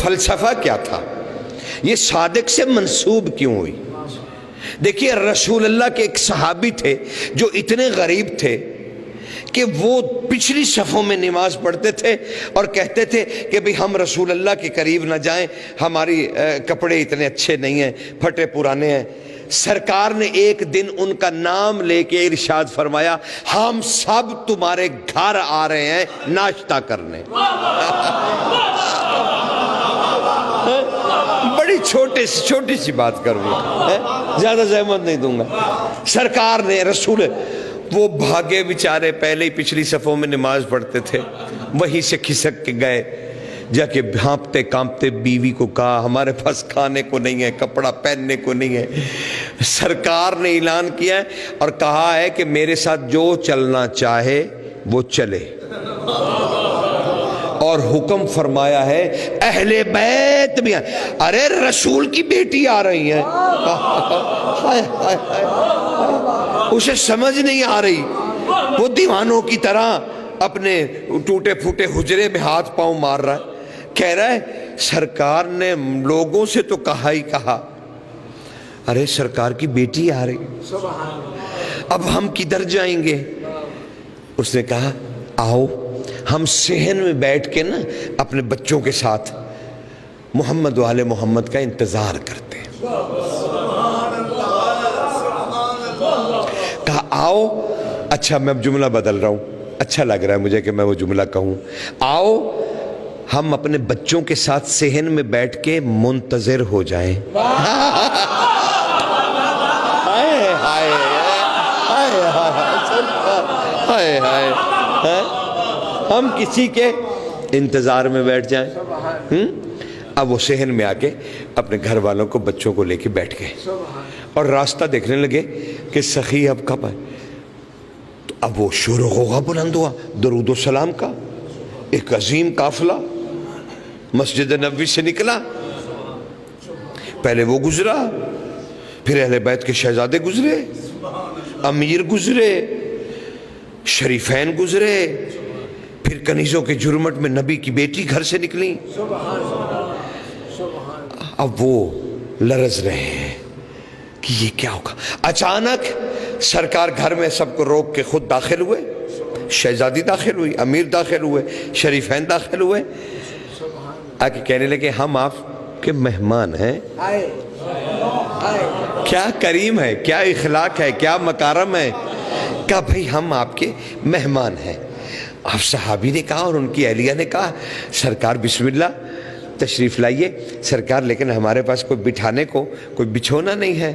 فلسفہ کیا تھا، یہ صادق سے منسوب کیوں ہوئی؟ دیکھیے رسول اللہ کے ایک صحابی تھے جو اتنے غریب تھے کہ وہ پچھلی صفوں میں نماز پڑھتے تھے اور کہتے تھے کہ بھئی ہم رسول اللہ کے قریب نہ جائیں، ہماری کپڑے اتنے اچھے نہیں ہیں، پھٹے پرانے ہیں۔ سرکار نے ایک دن ان کا نام لے کے ارشاد فرمایا، ہم سب تمہارے گھر آ رہے ہیں ناشتہ کرنے۔ بڑی چھوٹی سی بات کروں گا، زیادہ زحمت نہیں دوں گا۔ سرکار نے رسول وہ بھاگے بیچارے، پہلے ہی پچھلی صفوں میں نماز پڑھتے تھے، وہیں سے کھسک کے گئے، جا کے بھانپتے کانپتے بیوی کو کہا ہمارے پاس کھانے کو نہیں ہے، کپڑا پہننے کو نہیں ہے۔ سرکار نے اعلان کیا ہے اور کہا ہے کہ میرے ساتھ جو چلنا چاہے وہ چلے، اور حکم فرمایا ہے اہل بیت بھی ہیں۔ ارے رسول کی بیٹی آ رہی ہیں، اسے سمجھ نہیں آ رہی، وہ دیوانوں کی طرح اپنے ٹوٹے پھوٹے حجرے میں ہاتھ پاؤں مار رہا ہے، کہہ رہا ہے سرکار نے لوگوں سے تو کہا ہی کہا، ارے سرکار کی بیٹی آ رہی، اب ہم کدھر جائیں گے؟ اس نے کہا آؤ ہم صحن میں بیٹھ کے نا اپنے بچوں کے ساتھ محمد و آل محمد کا انتظار کرتے ہیں۔ کہا آؤ، اچھا میں اب جملہ بدل رہا ہوں، اچھا لگ رہا ہے مجھے کہ میں وہ جملہ کہوں، آؤ ہم اپنے بچوں کے ساتھ صحن میں بیٹھ کے منتظر ہو جائیں۔ ہم کسی کے انتظار میں بیٹھ جائیں۔ اب وہ صحن میں آ کے اپنے گھر والوں کو بچوں کو لے کے بیٹھ گئے اور راستہ دیکھنے لگے کہ سخی اب کب ہے۔ تو اب وہ شور و غوغا بلند ہوا، درود و سلام کا ایک عظیم قافلہ مسجد نبوی سے نکلا، پہلے وہ گزرا، پھر اہل بیت کے شہزادے گزرے، امیر گزرے، شریفین گزرے، پھر کنیزوں کے جرمٹ میں نبی کی بیٹی گھر سے نکلی۔ اب وہ لرز رہے ہیں کہ یہ کیا ہوگا۔ اچانک سرکار گھر میں سب کو روک کے خود داخل ہوئے، شہزادی داخل ہوئی، امیر داخل ہوئے، شریفین داخل ہوئے، آ کے کہنے لگے ہم آپ کے مہمان ہیں۔ کیا کریم ہے، کیا اخلاق ہے، کیا مکارم ہے۔ کہا بھئی ہم آپ کے مہمان ہیں۔ اب صحابی نے کہا اور ان کی اہلیہ نے کہا سرکار بسم اللہ تشریف لائیے۔ سرکار لیکن ہمارے پاس کوئی بٹھانے کو کوئی بچھونا نہیں ہے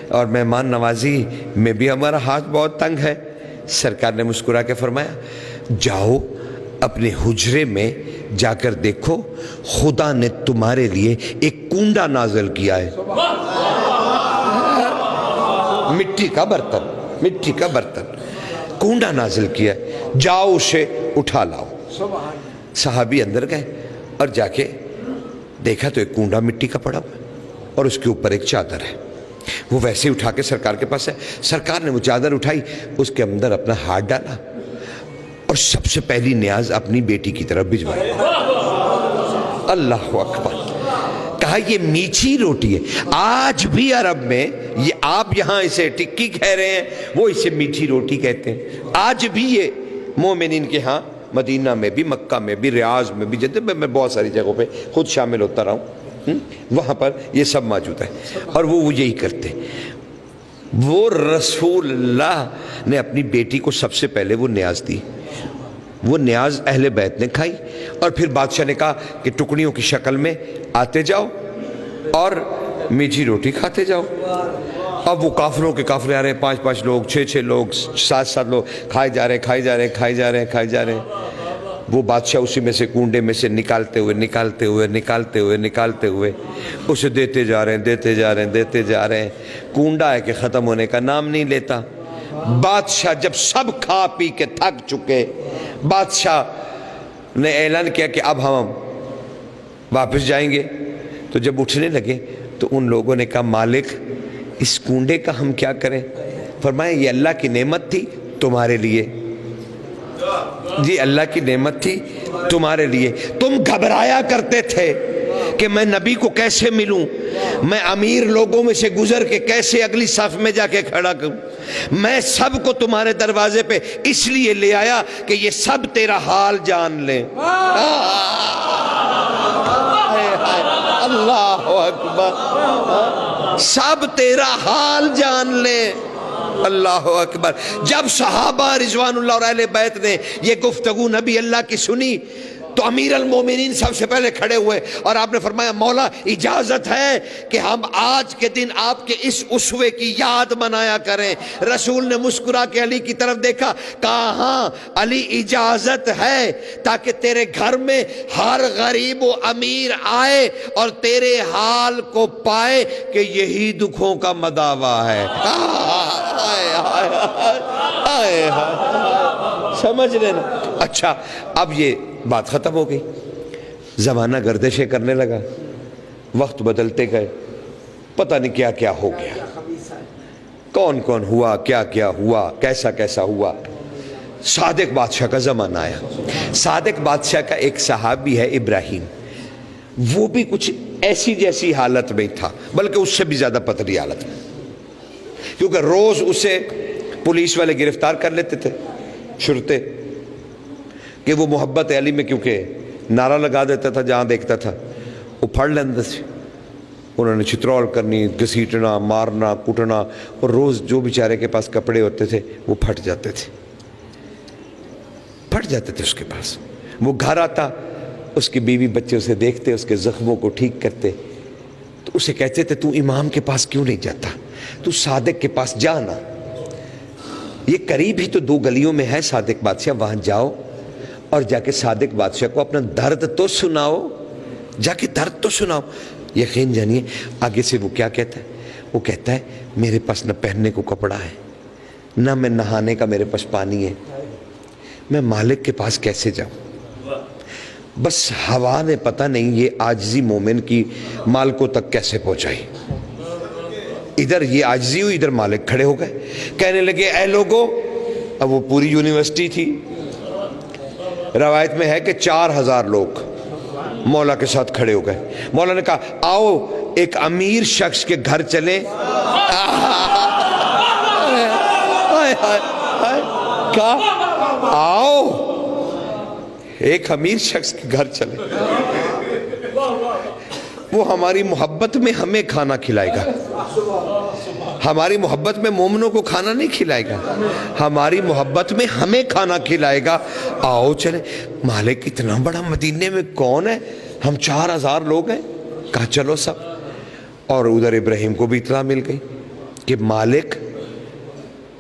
اور مہمان نوازی میں بھی ہمارا ہاتھ بہت تنگ ہے۔ سرکار نے مسکرا کے فرمایا جاؤ اپنے حجرے میں جا کر دیکھو، خدا نے تمہارے لیے ایک کنڈا نازل کیا ہے، مٹی کا برتن کنڈا نازل کیا ہے، جاؤ اسے اٹھا لاؤ۔ صحابی اندر گئے اور جا کے دیکھا تو ایک کنڈا مٹی کا پڑا ہوا اور اس کے اوپر ایک چادر ہے۔ وہ ویسے اٹھا کے سرکار کے پاس ہے، سرکار نے وہ چادر اٹھائی، اس کے اندر اپنا ہاتھ ڈالا اور سب سے پہلی نیاز اپنی بیٹی کی طرف بھجوائی۔ اللہ اکبر۔ کہا یہ میٹھی روٹی ہے، آج بھی عرب میں یہ آپ یہاں اسے ٹکی کہہ رہے ہیں، وہ اسے میٹھی روٹی کہتے ہیں۔ آج بھی یہ مومنین کے ہاں مدینہ میں بھی، مکہ میں بھی، ریاض میں بھی، جدہ میں بہت ساری جگہوں پہ خود شامل ہوتا رہا ہوں، وہاں پر یہ سب موجود ہے اور وہ یہی کرتے ہیں۔ وہ رسول اللہ نے اپنی بیٹی کو سب سے پہلے وہ نیاز دی، وہ نیاز اہل بیت نے کھائی اور پھر بادشاہ نے کہا کہ ٹکڑیوں کی شکل میں آتے جاؤ اور میٹھی روٹی کھاتے جاؤ۔ اب وہ کافروں کے کافرے آ رہے ہیں، 5 لوگ، 6 لوگ، 7 لوگ، کھائے جا رہے ہیں۔ وہ بادشاہ اسی میں سے کنڈے میں سے نکالتے ہوئے اسے دیتے جا رہے ہیں۔ کنڈا ہے کہ ختم ہونے کا نام نہیں لیتا۔ بادشاہ جب سب کھا پی کے تھک چکے، بادشاہ نے اعلان کیا کہ اب ہم واپس جائیں گے۔ تو جب اٹھنے لگے تو ان لوگوں نے کہا مالک اس کنڈے کا ہم کیا کریں؟ فرمایا یہ اللہ کی نعمت تھی تمہارے لیے، جی اللہ کی نعمت تھی تمہارے لیے، تم گھبرایا کرتے تھے کہ میں نبی کو کیسے ملوں، میں امیر لوگوں میں سے گزر کے کیسے اگلی صف میں جا کے کھڑا کروں، میں سب کو تمہارے دروازے پہ اس لیے لے آیا کہ یہ سب تیرا حال جان لیں۔ اللہ اکبر، سب تیرا حال جان لیں۔ اللہ اکبر۔ جب صحابہ رضوان اللہ اور اہل بیت نے یہ گفتگو نبی اللہ کی سنی تو امیر المومنین سب سے پہلے کھڑے ہوئے اور آپ نے فرمایا مولا اجازت ہے کہ ہم آج کے دن آپ کے اس اسوے کی یاد منایا کریں۔ رسول نے مسکرا کے علی کی طرف دیکھا، کہا ہاں علی اجازت ہے تاکہ تیرے گھر میں ہر غریب و امیر آئے اور تیرے حال کو پائے کہ یہی دکھوں کا مداوا ہے۔ سمجھ لینا۔ اچھا اب یہ بات ختم ہو گئی، زمانہ گردشیں کرنے لگا، وقت بدلتے گئے، پتہ نہیں کیا کیا ہو گیا، کون کون ہوا، کیا کیا ہوا، کیسا کیسا ہوا۔ صادق بادشاہ کا زمانہ آیا۔ صادق بادشاہ کا ایک صحابی ہے ابراہیم، وہ بھی کچھ ایسی جیسی حالت میں تھا، بلکہ اس سے بھی زیادہ پتلی حالت میں، کیونکہ روز اسے پولیس والے گرفتار کر لیتے تھے، شرطے، کہ وہ محبت علی میں کیونکہ نعرہ لگا دیتا تھا جہاں دیکھتا تھا، وہ پھڑ لیندے تھے، انہوں نے چترول کرنی، گھسیٹنا، مارنا، کٹنا، اور روز جو بیچارے کے پاس کپڑے ہوتے تھے وہ پھٹ جاتے تھے، پھٹ جاتے تھے اس کے پاس۔ وہ گھر آتا، اس کی بیوی بچے اسے دیکھتے، اس کے زخموں کو ٹھیک کرتے، تو اسے کہتے تھے تو امام کے پاس کیوں نہیں جاتا، تو صادق کے پاس جانا، یہ قریب ہی تو 2 گلیوں میں ہے صادق بادشاہ، وہاں جاؤ اور جا کے صادق بادشاہ کو اپنا درد تو سناؤ، جا کے درد تو سناؤ۔ یقین جانیے آگے سے وہ کیا کہتا ہے، وہ کہتا ہے میرے پاس نہ پہننے کو کپڑا ہے، نہ میں نہانے کا میرے پاس پانی ہے، میں مالک کے پاس کیسے جاؤں۔ بس ہوا نے پتہ نہیں یہ عاجزی مومن کی مالکوں تک کیسے پہنچائی۔ ادھر یہ عاجزی ہوئی، ادھر مالک کھڑے ہو گئے، کہنے لگے اے لوگو، اب وہ پوری یونیورسٹی تھی، روایت میں ہے کہ 4000 لوگ مولا کے ساتھ کھڑے ہو گئے۔ مولا نے کہا آؤ ایک امیر شخص کے گھر چلیں، کہا آؤ ایک امیر شخص کے گھر چلیں، وہ ہماری محبت میں ہمیں کھانا کھلائے گا، ہماری محبت میں مومنوں کو کھانا نہیں کھلائے گا، ہماری محبت میں ہمیں کھانا کھلائے گا، آؤ چلیں۔ مالک اتنا بڑا مدینے میں کون ہے، ہم 4000 لوگ ہیں، کہا چلو سب۔ اور ادھر ابراہیم کو بھی اطلاع مل گئی کہ مالک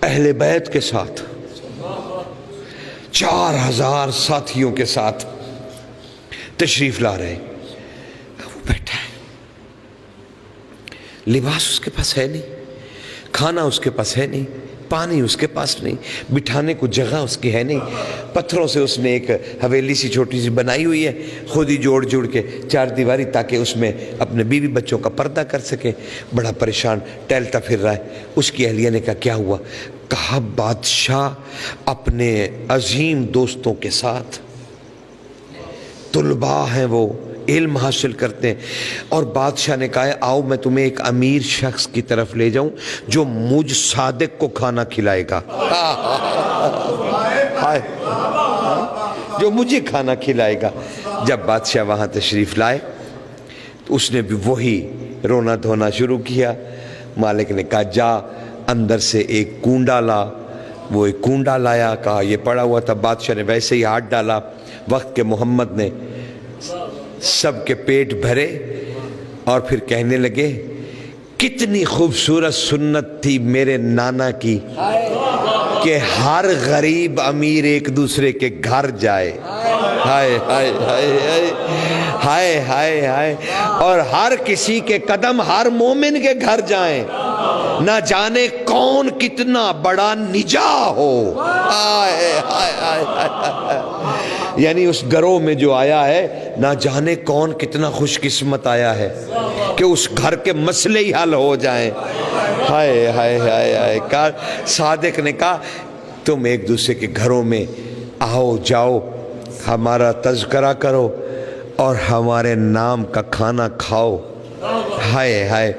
اہل بیت کے ساتھ 4000 ساتھیوں کے ساتھ تشریف لا رہے ہیں۔ وہ بیٹھا ہے، لباس اس کے پاس ہے نہیں، کھانا اس کے پاس ہے نہیں، پانی اس کے پاس نہیں، بٹھانے کو جگہ اس کی ہے نہیں، پتھروں سے اس نے ایک حویلی سی چھوٹی سی بنائی ہوئی ہے، خود ہی جوڑ جوڑ کے 4 دیواری، تاکہ اس میں اپنے بیوی بچوں کا پردہ کر سکے۔ بڑا پریشان ٹہلتا پھر رہا ہے۔ اس کی اہلیہ نے کہا کیا ہوا، کہا بادشاہ اپنے عظیم دوستوں کے ساتھ، طلباء ہیں وہ، علم حاصل کرتے ہیں، اور بادشاہ نے کہا ہے آؤ میں تمہیں ایک امیر شخص کی طرف لے جاؤں جو مجھ صادق کو کھانا کھلائے گا، جو مجھے کھانا کھلائے گا۔ جب بادشاہ وہاں تشریف لائے تو اس نے بھی وہی رونا دھونا شروع کیا۔ مالک نے کہا جا اندر سے ایک کنڈا لا، وہ ایک کنڈا لایا، کہا یہ پڑا ہوا تھا، بادشاہ نے ویسے ہی ہاتھ ڈالا، وقت کے محمد نے سب کے پیٹ بھرے اور پھر کہنے لگے کتنی خوبصورت سنت تھی میرے نانا کی کہ ہر غریب امیر ایک دوسرے کے گھر جائے، ہائے ہائے ہائے ہائے ہائے ہائے، اور ہر کسی کے قدم ہر مومن کے گھر جائیں، نہ جانے کون کتنا بڑا نجا ہو۔ ہائے ہائے ہائے، یعنی اس گروہ میں جو آیا ہے نہ جانے کون کتنا خوش قسمت آیا ہے کہ اس گھر کے مسئلے ہی حل ہو جائیں۔ ہائے ہائے ہائے ہائے، صادق نے کہا تم ایک دوسرے کے گھروں میں آؤ جاؤ، ہمارا تذکرہ کرو، اور ہمارے نام کا کھانا کھاؤ. ہائے ہائے،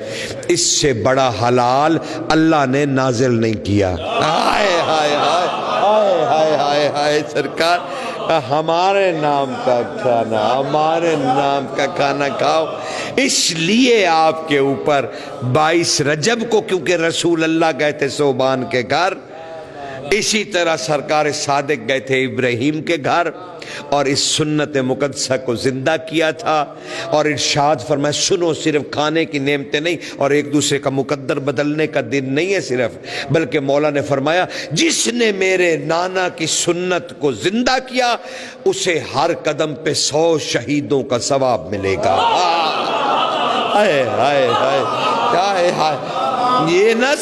اس سے بڑا حلال اللہ نے نازل نہیں کیا. ہائے ہائے ہائے ہائے ہائے ہائے ہائے سرکار، ہمارے نام کا کھانا، ہمارے نام کا کھانا کھاؤ. اس لیے آپ کے اوپر 22 رجب کو، کیونکہ رسول اللہ گئے تھے صوبان کے گھر، اسی طرح سرکار صادق گئے تھے ابراہیم کے گھر اور اس سنت مقدسہ کو زندہ کیا تھا، اور ارشاد فرمایا سنو، صرف کھانے کی نعمتیں نہیں اور ایک دوسرے کا مقدر بدلنے کا دن نہیں ہے صرف، بلکہ مولا نے فرمایا جس نے میرے نانا کی سنت کو زندہ کیا اسے ہر قدم پہ 100 شہیدوں کا ثواب ملے گا. ہائے ہائے ہائے ہائے ہائے. یہ نہ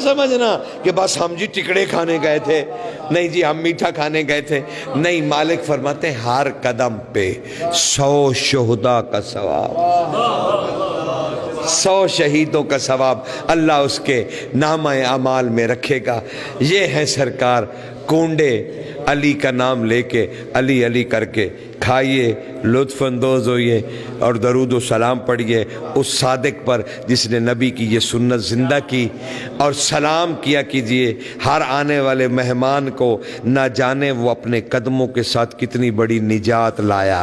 سمجھنا کہ بس ہم جی ٹکڑے کھانے گئے تھے، نہیں جی ہم میٹھا کھانے گئے تھے، نہیں. مالک فرماتے ہیں ہر قدم پہ 100 شہداء کا ثواب، 100 شہیدوں کا ثواب اللہ اس کے نامہ اعمال میں رکھے گا. یہ ہے سرکار کونڈے، علی کا نام لے کے علی علی کر کے کھائیے، لطف اندوز ہوئیے اور درود و سلام پڑھیے اس صادق پر جس نے نبی کی یہ سنت زندہ کی، اور سلام کیا کیجئے ہر آنے والے مہمان کو، نہ جانے وہ اپنے قدموں کے ساتھ کتنی بڑی نجات لایا.